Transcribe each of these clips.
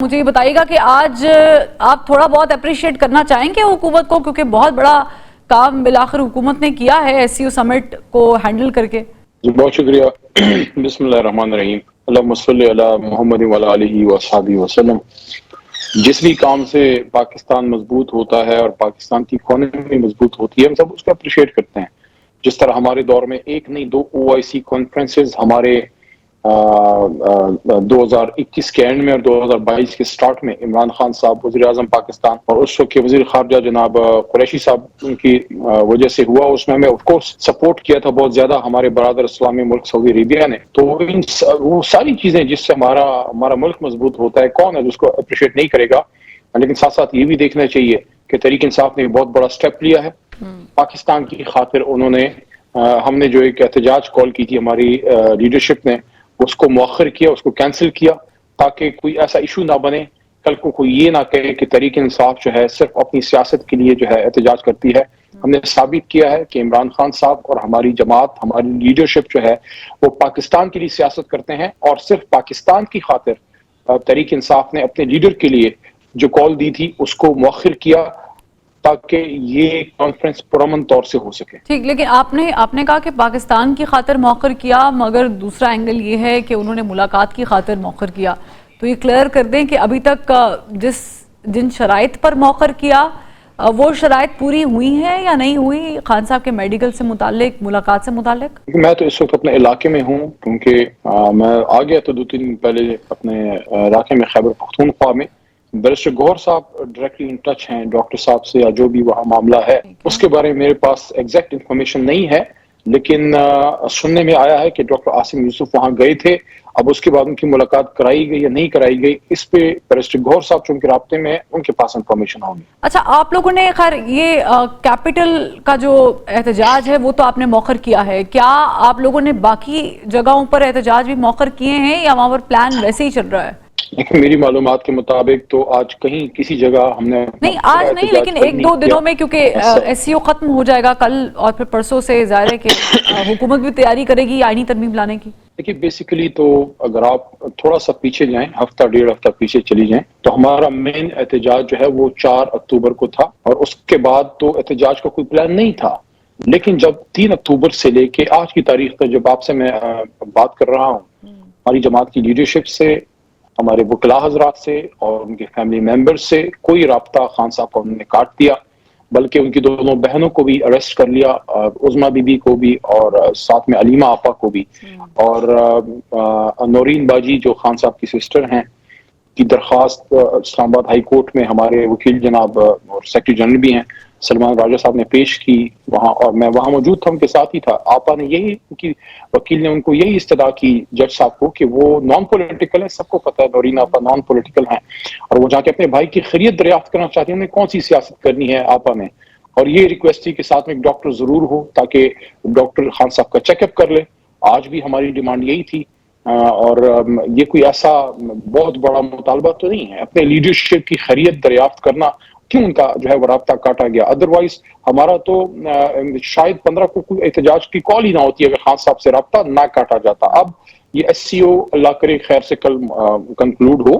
مجھے یہ بتائیے گا کہ آج آپ تھوڑا بہت اپریشیٹ کرنا چاہیں گے حکومت کو، کیونکہ بہت بڑا کام بالآخر حکومت نے کیا ہے ایس سی او سمٹ کو ہینڈل کر کے۔ جی بہت شکریہ۔ بسم اللہ الرحمن الرحیم، اللہم صلی علی محمد وعلی آلہ وصحبہ وسلم۔ جس بھی کام سے پاکستان مضبوط ہوتا ہے اور پاکستان کی اکانومی مضبوط ہوتی ہے، ہم سب اس کو اپریشیٹ کرتے ہیں۔ جس طرح ہمارے دور میں ایک نہیں دو OIC کانفرنسز ہمارے 2021 کے اینڈ میں اور 2022 کے سٹارٹ میں عمران خان صاحب وزیر اعظم پاکستان اور اس وقت کے وزیر خارجہ جناب قریشی صاحب ان کی وجہ سے ہوا، اس میں ہمیں آف کورس سپورٹ کیا تھا بہت زیادہ ہمارے برادر اسلامی ملک سعودی عربیہ نے۔ تو وہ ساری چیزیں جس سے ہمارا ملک مضبوط ہوتا ہے، کون ہے جس کو اپریشیٹ نہیں کرے گا؟ لیکن ساتھ ساتھ یہ بھی دیکھنا چاہیے کہ تحریک انصاف نے بہت بڑا سٹیپ لیا ہے پاکستان کی خاطر۔ انہوں نے ہم نے جو ایک احتجاج کال کی تھی ہماری لیڈرشپ نے، اس کو مؤخر کیا، اس کو کینسل کیا، تاکہ کوئی ایسا ایشو نہ بنے کل کو کوئی یہ نہ کہے کہ تحریک انصاف جو ہے صرف اپنی سیاست کے لیے جو ہے احتجاج کرتی ہے۔ ہم نے ثابت کیا ہے کہ عمران خان صاحب اور ہماری جماعت، ہماری لیڈرشپ جو ہے وہ پاکستان کے لیے سیاست کرتے ہیں، اور صرف پاکستان کی خاطر تحریک انصاف نے اپنے لیڈر کے لیے جو کال دی تھی اس کو مؤخر کیا تاکہ یہ کانفرنس پرامن طور سے ہو سکے۔ ٹھیک، لیکن آپ نے کہا کہ پاکستان کی خاطر مؤخر کیا، مگر دوسرا اینگل یہ ہے کہ انہوں نے ملاقات کی خاطر مؤخر کیا۔ تو یہ کلیئر کر دیں کہ ابھی تک جن شرائط پر مؤخر کیا وہ شرائط پوری ہوئی ہیں یا نہیں ہوئی خان صاحب کے میڈیکل سے متعلق، ملاقات سے متعلق؟ میں تو اس وقت اپنے علاقے میں ہوں، کیونکہ میں آ گیا تو 2-3 دن پہلے اپنے علاقے میں خیبر پختونخوا میں۔ بیرسٹر گوہر صاحب ڈائریکٹلی ان ٹچ ہیں ڈاکٹر صاحب سے، یا جو بھی وہاں معاملہ ہے اس کے بارے میں میرے پاس ایگزیکٹ انفارمیشن نہیں ہے، لیکن سننے میں آیا ہے کہ ڈاکٹر عاصم یوسف وہاں گئے تھے۔ اب اس کے بعد ان کی ملاقات کرائی گئی یا نہیں کرائی گئی، اس پہ بیرسٹر گوہر صاحب جو ان کے رابطے میں ان کے پاس انفارمیشن ہوگی۔ اچھا، آپ لوگوں نے خیر یہ کیپٹل کا جو احتجاج ہے وہ تو آپ نے مؤخر کیا ہے، کیا آپ لوگوں نے باقی جگہوں پر احتجاج بھی مؤخر کیے ہیں یا وہاں پر پلان ویسے ہی چل رہا ہے؟ لیکن میری معلومات کے مطابق تو آج کہیں کسی جگہ ہم نے نہیں، آج نہیں، لیکن 1-2 دنوں میں، کیونکہ ایس سی او ختم ہو جائے گا کل اور پھر پرسوں سے ظاہر ہے کہ حکومت بھی تیاری کرے گی آئینی ترمیم لانے کی۔ دیکھیے بیسیکلی تو اگر آپ تھوڑا سا پیچھے جائیں، ہفتہ 1.5 ہفتہ پیچھے چلی جائیں، تو ہمارا مین احتجاج جو ہے وہ 4 اکتوبر کو تھا، اور اس کے بعد تو احتجاج کا کوئی پلان نہیں تھا۔ لیکن جب 3 اکتوبر سے لے کے آج کی تاریخ تک جب آپ سے میں بات کر رہا ہوں، ہماری جماعت کی لیڈرشپ سے، ہمارے وکلاء حضرات سے اور ان کے فیملی ممبرز سے کوئی رابطہ خان صاحب کو انہوں نے کاٹ دیا، بلکہ ان کی 2 بہنوں کو بھی اریسٹ کر لیا، عظمیٰ بی بی کو بھی اور ساتھ میں علیمہ آپا کو بھی، اور نورین باجی جو خان صاحب کی سسٹر ہیں کی درخواست اسلام آباد ہائی کورٹ میں ہمارے وکیل جناب اور سیکرٹری جنرل بھی ہیں سلمان راجہ صاحب نے پیش کی وہاں، اور میں وہاں موجود تھا، ان کے ساتھ ہی تھا۔ آپا نے یہی، ان کی وکیل نے ان کو یہی استدعا کی جج صاحب کو کہ وہ نان پولیٹیکل ہے، سب کو پتہ ہے نورین آپا نان پولیٹیکل ہیں، اور وہ جا کے اپنے بھائی کی خیریت دریافت کرنا چاہتی ہیں، انہیں کون سی سیاست کرنی ہے آپا نے، اور یہ ریکویسٹ تھی کہ ساتھ میں ایک ڈاکٹر ضرور ہو تاکہ ڈاکٹر خان صاحب کا چیک اپ کر لے۔ آج بھی ہماری ڈیمانڈ یہی تھی، اور یہ کوئی ایسا بہت بڑا مطالبہ تو نہیں ہے، اپنے لیڈرشپ کی خیریت دریافت کرنا کیوں ان کا جو ہے وہ رابطہ کاٹا گیا؟ ادروائز ہمارا تو شاید 15 کو کوئی احتجاج کی کال ہی نہ ہوتی اگر خان صاحب سے رابطہ نہ کاٹا جاتا۔ اب یہ ایس سی او اللہ کرے خیر سے کل کنکلوڈ ہو،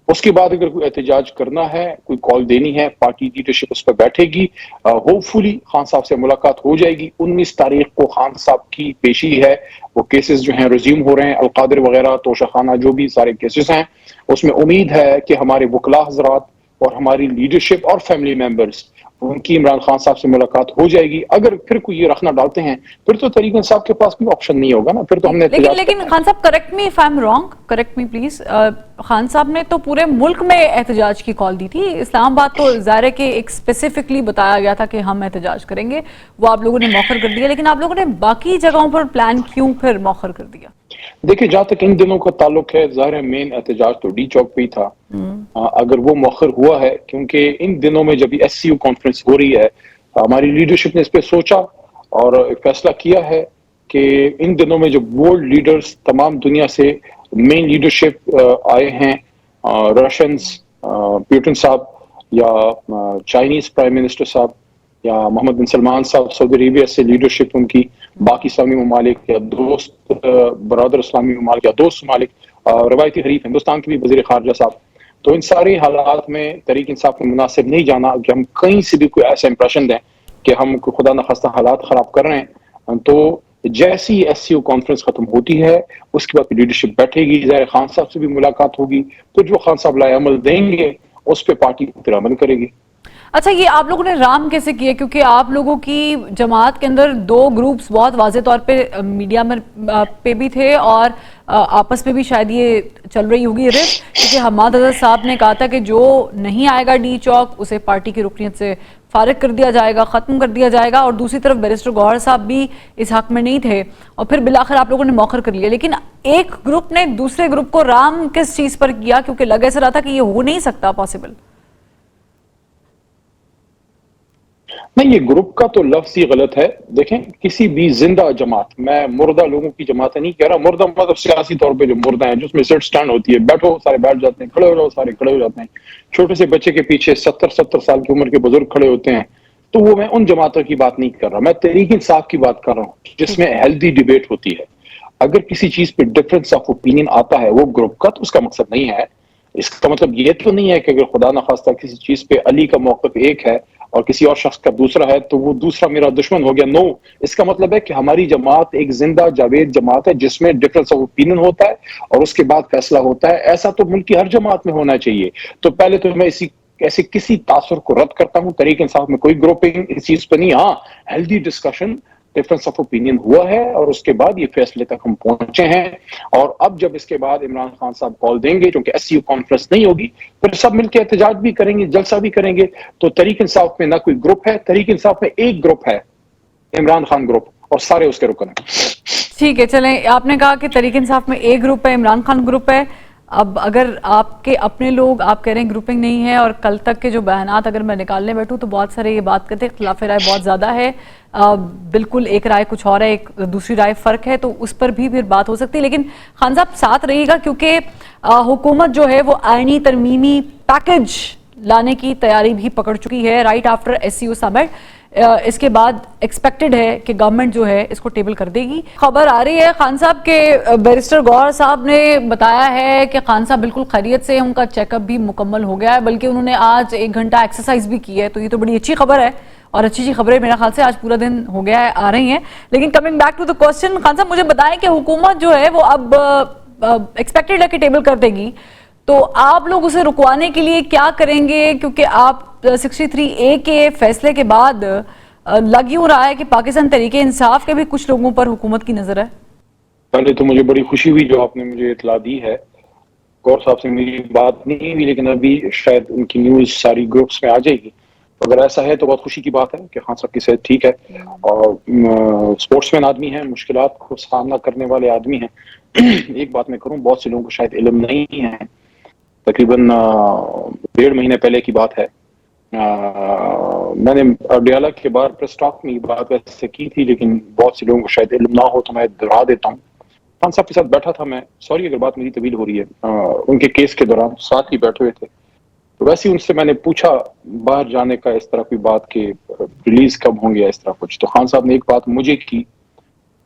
اس کے بعد اگر کوئی احتجاج کرنا ہے، کوئی کال دینی ہے، پارٹی لیڈرشپ اس پہ بیٹھے گی، ہوپ فلی خان صاحب سے ملاقات ہو جائے گی۔ 19 تاریخ کو خان صاحب کی پیشی ہے، وہ کیسز جو ہیں ریزیوم ہو رہے ہیں، القادر وغیرہ، توشہ خانہ، جو بھی سارے کیسز ہیں، اس میں امید ہے کہ ہمارے وکلاء حضرات اور ہماری لیڈرشپ اور فیملی ممبرز ان کی عمران خان صاحب سے ملاقات ہو جائے گی۔ اگر پھر کوئی یہ رکھنا ڈالتے ہیں پھر تو تحریک انصاف کے پاس کوئی آپشن نہیں ہوگا نا، پھر تو ہم نے لیکن خان صاحب correct me if I am wrong, correct me please, Khan صاحب نے تو پورے ملک میں احتجاج کی کال دی تھی، اسلام آباد تو ظاہر ہے کہ ایک اسپیسیفکلی بتایا گیا تھا کہ ہم احتجاج کریں گے، وہ آپ لوگوں نے مؤخر کر دیا، لیکن آپ لوگوں نے باقی جگہوں پر پلان کیوں پھر مؤخر کر دیا؟ دیکھیں جہاں تک ان دنوں کا تعلق ہے، ظاہر ہے مین احتجاج تو ڈی چوک پہ ہی تھا، اگر وہ مؤخر ہوا ہے کیونکہ ان دنوں میں جب ایس سی او کانفرنس ہو رہی ہے، ہماری لیڈرشپ نے اس پہ سوچا اور فیصلہ کیا ہے کہ ان دنوں میں جو ورلڈ لیڈرز تمام دنیا سے مین لیڈرشپ آئے ہیں، رشینز پیوٹن صاحب یا چائنیز پرائم منسٹر صاحب یا محمد بن سلمان صاحب سعودی عربیہ سے لیڈرشپ ان کی، باقی اسلامی ممالک یا دوست برادر اسلامی ممالک یا دوست ممالک، روایتی حریف ہندوستان کے بھی وزیر خارجہ صاحب، تو ان سارے حالات میں تحریک انصاف میں مناسب نہیں جانا کہ ہم کہیں سے بھی کوئی ایسا امپریشن دیں کہ ہم خدا نخواستہ حالات خراب کر رہے ہیں. تو جیسی ایس سی او کانفرنس ختم ہوتی ہے اس کے بعد لیڈرشپ بیٹھے گی, ظاہر خان صاحب سے بھی ملاقات ہوگی, تو جو خان صاحب لائے عمل دیں گے اس پہ پارٹی پھر عمل کرے گی. اچھا, یہ آپ لوگوں نے رام کیسے کیا؟ کیونکہ آپ لوگوں کی جماعت کے اندر دو گروپس بہت واضح طور پہ میڈیا میں پہ بھی تھے اور آپس میں بھی شاید یہ چل رہی ہوگی رفت, کیونکہ حماد حضرت صاحب نے کہا تھا کہ جو نہیں آئے گا ڈی چوک اسے پارٹی کی رکنیت سے فارغ کر دیا جائے گا, ختم کر دیا جائے گا, اور دوسری طرف بیرسٹر گوہر صاحب بھی اس حق میں نہیں تھے, اور پھر بالآخر آپ لوگوں نے موخر کر لیا. لیکن ایک گروپ نے دوسرے گروپ کو رام کس چیز پر کیا؟ کیونکہ لگ ایسا رہا تھا کہ یہ ہو نہیں سکتا پاسبل. نہیں, یہ گروپ کا تو لفظ ہی غلط ہے. دیکھیں, کسی بھی زندہ جماعت, میں مردہ لوگوں کی جماعت نہیں کہہ رہا, مردہ مطلب سیاسی طور پہ جو مردہ ہیں جس میں سٹ سٹینڈ ہوتی ہے, بیٹھو سارے بیٹھ جاتے ہیں, کھڑے ہو جاؤ سارے کھڑے ہو جاتے ہیں, چھوٹے سے بچے کے پیچھے 70 سال کی عمر کے بزرگ کھڑے ہوتے ہیں, تو وہ میں ان جماعتوں کی بات نہیں کر رہا, میں تحریک انصاف کی بات کر رہا ہوں جس میں ہیلدی ڈیبیٹ ہوتی ہے. اگر کسی چیز پہ ڈفرینس آف اوپینین آتا ہے وہ گروپ کا, تو اس کا مقصد نہیں ہے, اس کا مطلب یہ تو نہیں ہے کہ اگر خدا نخواستہ کسی چیز پہ علی کا موقف ایک ہے اور کسی اور شخص کا دوسرا ہے تو وہ دوسرا میرا دشمن ہو گیا. نو, اس کا مطلب ہے کہ ہماری جماعت ایک زندہ جاوید جماعت ہے جس میں ڈفرینس آف اوپینین ہوتا ہے اور اس کے بعد فیصلہ ہوتا ہے. ایسا تو ملک کی ہر جماعت میں ہونا چاہیے. تو پہلے تو میں ایسے کسی تاثر کو رد کرتا ہوں, تحریک انصاف میں کوئی گروپنگ اس چیز پہ نہیں. ہاں, healthy discussion, difference of opinion ہوا ہے اور اس کے بعد یہ فیصلے تک ہم پہنچے ہیں. اور اب جب اس کے بعد عمران خان صاحب کال دیں گے, کیونکہ ایس سی او کانفرنس نہیں ہوگی, پھر سب مل کے احتجاج بھی کریں گے, جلسہ بھی کریں گے. تو تحریک انصاف میں نہ کوئی گروپ ہے, تحریک انصاف میں ایک گروپ ہے, عمران خان گروپ, اور سارے اس کے رکن ہیں. ٹھیک ہے, چلیں, آپ نے کہا کہ تحریک انصاف میں ایک گروپ ہے, عمران خان گروپ ہے. اب اگر آپ کے اپنے لوگ, آپ کہہ رہے ہیں گروپنگ نہیں ہے, اور کل تک کے جو بیانات اگر میں نکالنے بیٹھوں تو بہت سارے یہ بات کرتے ہیں اختلاف رائے بہت زیادہ ہے, بالکل ایک رائے کچھ اور ہے, ایک دوسری رائے فرق ہے, تو اس پر بھی پھر بات ہو سکتی ہے. لیکن خان صاحب ساتھ رہیے گا, کیونکہ حکومت جو ہے وہ آئینی ترمیمی پیکج لانے کی تیاری بھی پکڑ چکی ہے رائٹ آفٹر ایس سی او سمٹ. اس کے بعد ایکسپیکٹڈ ہے کہ گورنمنٹ جو ہے اس کو ٹیبل کر دے گی. خبر آ رہی ہے خان صاحب کے بیرسٹر گوہر صاحب نے بتایا ہے کہ خان صاحب بالکل خیریت سے, ان کا چیک اپ بھی مکمل ہو گیا ہے, بلکہ انہوں نے آج 1 گھنٹہ ایکسرسائز بھی کی ہے, تو یہ تو بڑی اچھی خبر ہے, اور اچھی خبریں میرا خیال سے آج پورا دن ہو گیا ہے آ رہی ہیں. لیکن coming back to the question, Khan Sahib مجھے بتائیں کہ حکومت جو ہے وہ اب ایکسپیکٹڈ ہے کہ ٹیبل کر دے گی, تو آپ لوگ اسے رکوانے کے لیے کیا کریں گے؟ کیونکہ آپ 63A کے فیصلے کے بعد لگ یوں رہا ہے کہ پاکستان تحریک انصاف کے بھی کچھ لوگوں پر حکومت کی نظر ہے. پہلے تو مجھے بڑی خوشی ہوئی جو آپ نے مجھے اطلاع دی ہے. گور صاحب سے میری بات نہیں ہوئی, لیکن ابھی شاید ان کی نیوز ساری گروپس میں آ جائے گی. اگر ایسا ہے تو بہت خوشی کی بات ہے کہ خان صاحب کی صحت ٹھیک ہے, اور اسپورٹس مین آدمی ہیں, مشکلات کو سامنا کرنے والے آدمی ہیں. ایک بات میں کروں, بہت سے لوگوں کو شاید علم نہیں ہے, تقریباً 1.5 مہینے پہلے کی بات ہے, میں نے ڈیالہ کے بعد پریس ٹاک میں یہ بات ویسے کی تھی, لیکن بہت سے لوگوں کو شاید علم نہ ہو تو میں دہرا دیتا ہوں. خان صاحب کے ساتھ بیٹھا تھا میں, سوری اگر بات میری طویل ہو رہی ہے, ان کے کیس کے دوران ساتھ ہی بیٹھے ہوئے تھے, تو ویسے ہی ان سے میں نے پوچھا باہر جانے کا, اس طرح کوئی بات کہ ریلیز کب ہوں گے, اس طرح کچھ. تو خان صاحب نے ایک بات مجھے کی,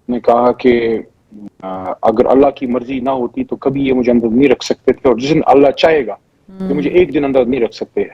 نے کہا کہ اگر اللہ کی مرضی نہ ہوتی تو کبھی یہ مجھے اندر نہیں رکھ سکتے تھے, اور جس دن اللہ چاہے گا کہ مجھے ایک دن اندر نہیں رکھ سکتے.